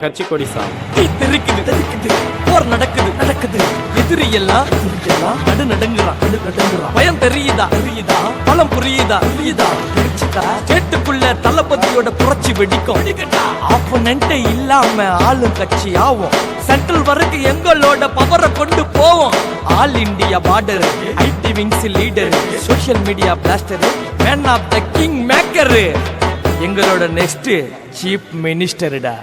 கட்சி கொடி போர் நடக்குது எதிரி எல்லாம் நடுநடுங்குறான் பயம் தெரியுதா பலம் புரியுதா கேட்டுக்குள்ள தளபதியோட புரட்சி வெடிக்கும் ஆப்போனன்ட் இல்லாம ஆளும் கட்சி ஆகும் சென்ட்ரல் வரைக்கும் எங்களோட பவரை கொண்டு போவோம் all India border IT wings leader social media blaster man of the king maker எங்களோட நெக்ஸ்ட் சீஃப் மினிஸ்டர்டா.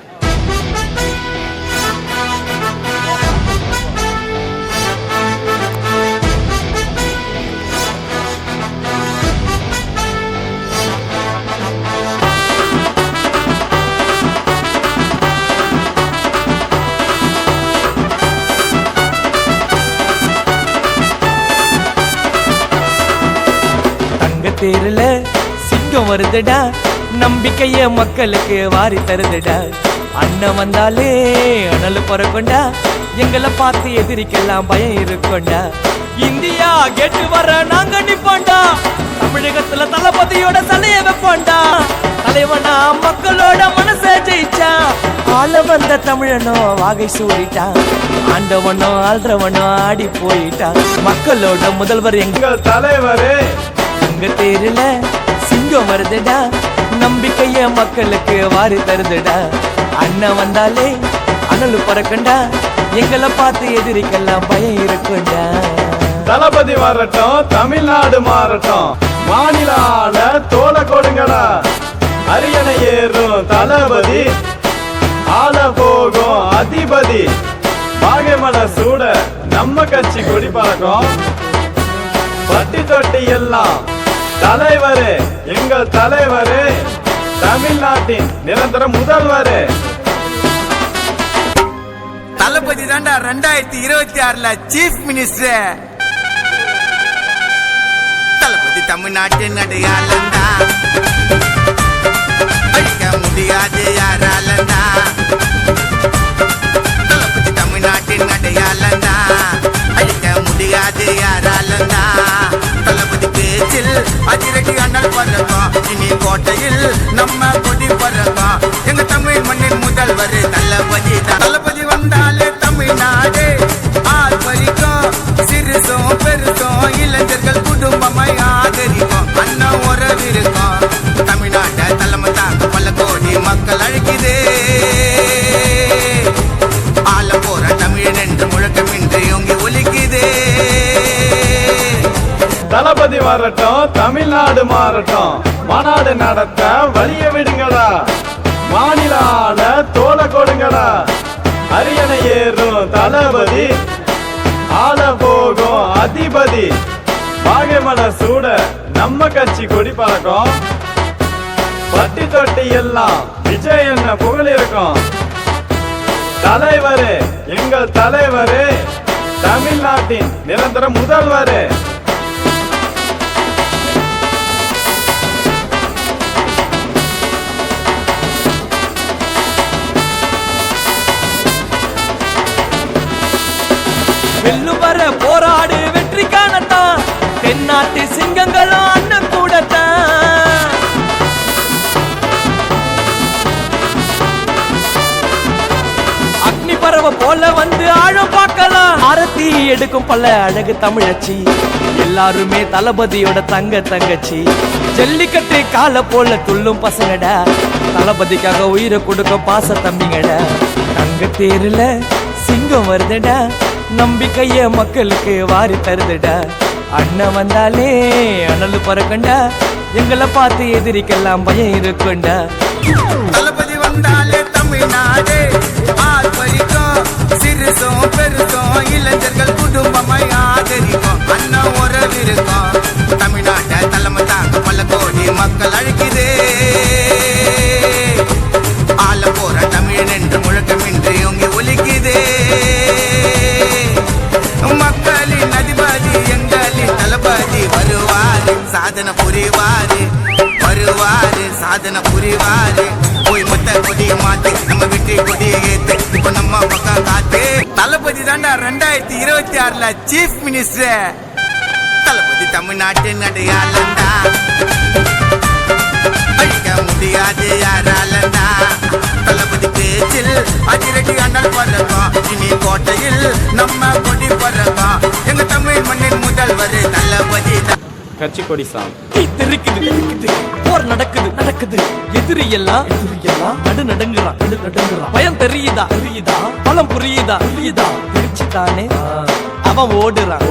தேர்ல சிங்கம் வருதுடா நம்பிக்கைய மக்களுக்கு வாரி தருதுடா அண்ணன் வந்தாலே அனல் பறக்கும்டா எங்களை பார்த்து எதிரிக்கெல்லாம் பயம் இருக்கும்டா இந்தியா கேட்டு வர நாங்க நிப்போண்டா தமிழகத்துல தளபதியோட சலைய வைப்போண்டா தலைவனா மக்களோட மனசை ஜெயிச்சா ஆள வந்த தமிழனோ வாகை சூடிட்டான் ஆண்டவனோ ஆள்றவனோ ஆடி போயிட்டான் மக்களோட முதல்வர் எங்கள் தலைவரே தேர்ல சிங்கம் வருதுடா நம்பிக்கைய மக்களுக்கு வாரி தருதுடா அண்ணன் வந்தாலே அனல் பறக்கண்டா எங்களை பார்த்து எதிரிக்கெல்லாம் பயம் இருக்குண்டா. தளபதி வரட்டும் தமிழ்நாடு மாறட்டும் மாநில ஆள தோல கொடுங்கடா அரியணை ஏறும் தளபதி ஆள போகும் அதிபதி பாகைமலை சூட நம்ம கட்சி கொடி பறக்கும் பட்டி தொட்டி எல்லாம் தலைவரே எங்கள் தலைவரே தமிழ்நாட்டின் நிரந்தர முதல்வரே. தளபதி தாண்டா 2026 சீஃப் மினிஸ்டர். தளபதி தமிழ்நாட்டின் அடையாளந்தா அழிக்க முடியாது யாராலந்தா. தளபதி தமிழ்நாட்டின் அடையாளந்தா அழிக்க முடியாது யாராலந்தா. தளபதி பேச்சில் அதிரடி அண்ணல் பறக்கும் இனி கோட்டையில் நம்ம கொடி பறக்கும் எங்க தமிழ் மண்ணின் முதல்வர் தளபதி. தளபதி வந்தாலே தமிழ்நாடு ஆள் பறிக்கும் சிறுசும் பெருசும் இளைஞர்கள் குடும்பமாய் ஆதரிக்கும் அண்ணன் உறவிருக்கும் தமிழ்நாட்டை தலைமை தாங்க பல கோடி மக்கள் அழைக்குதே ஆள போற தமிழன் என்று முழக்கமின்றி ஓங்கி ஒலிக்குதே. தளபதி வரட்டும் தமிழ்நாடு மாறட்டும் மாநாடு நடத்த வழிய விடுங்கடா மாநில ஆள தோல கொடுங்கடா அரியணை ஏறும் தளபதி ஆள போகும் அதிபதி பாகைமலை சூட நம்ம கட்சி கொடி பறக்கும் பட்டி தொட்டி எல்லாம் விஜய் என்ன புகழ் இருக்கும். தலைவரே எங்கள் தலைவரே தமிழ்நாட்டின் நிரந்தர முதல்வரே. வெல்லுவர போராடு வெற்றி காணத்தான் தென்னாட்டு சிங்கங்களும் அண்ணன் கூடத்தான். அக்னி பறவை போல வந்து ஆழம் பார்க்கலாம் ஆரத்தி எடுக்கும் பல அழகு தமிழச்சி எல்லாருமே தளபதியோட தங்கச்சி ஜல்லிக்கட்டு கால போல துள்ளும் பசங்கடா தளபதிக்காக உயிரை கொடுக்க பாச தம்பிங்கடா. தங்க தேர்ல சிங்கம் வருதுடா நம்பிக்கைய மக்களுக்கு வாரி தருதுடா அண்ணன் வந்தாலே அனல் பறக்கண்டா எங்களை பார்த்து எதிரிக்கெல்லாம் பயம் இருக்குண்டா. தளபதி வந்தாலே தமிழ்நாடு ஆள் பறிக்கும் சிறுசும் பெருசும் இளைஞர்கள் குடும்பமாய் ஆதரிக்கும் அண்ணன் உறவிருக்கும் தமிழ்நாட்டை தலைமை தாங்க பல கோடி மக்கள் அழைக்குதே ஆள போற தமிழன் என்று முழக்கமின்றி ஓங்கி ஒலிக்குதே. மக்களின் அதிபதி எங்களின் தளபதி வருவாரு சாதனை புரிவாரு சாதனை புரிவாரு போய் மொத்த கொடிய மாத்தி நம்ம வெற்றி கொடிய ஏத்து இப்ப நம்ம பக்கம் காத்து. தளபதி தாண்டா 2026 சீஃப் மினிஸ்டர். தளபதி தமிழ்நாட்டின் அடையாளந்தா அழிக்க முடியாது யாராலந்தா. தளபதி பேச்சில் அதிரடி அண்ணல் பறக்கும் இனி கோட்டையில் நம்ம கொடி பறக்கும் எங்க தமிழ் மண்ணின் முதல்வர் தளபதி கட்சி கொடி சாங் இருக்குது போர் நடக்குது எதிரி எல்லாம் நடு நடுங்குறான் பயம் தெரியுதா பலம் புரியுதா தெரிச்சுதானே அவன் ஓடுறான்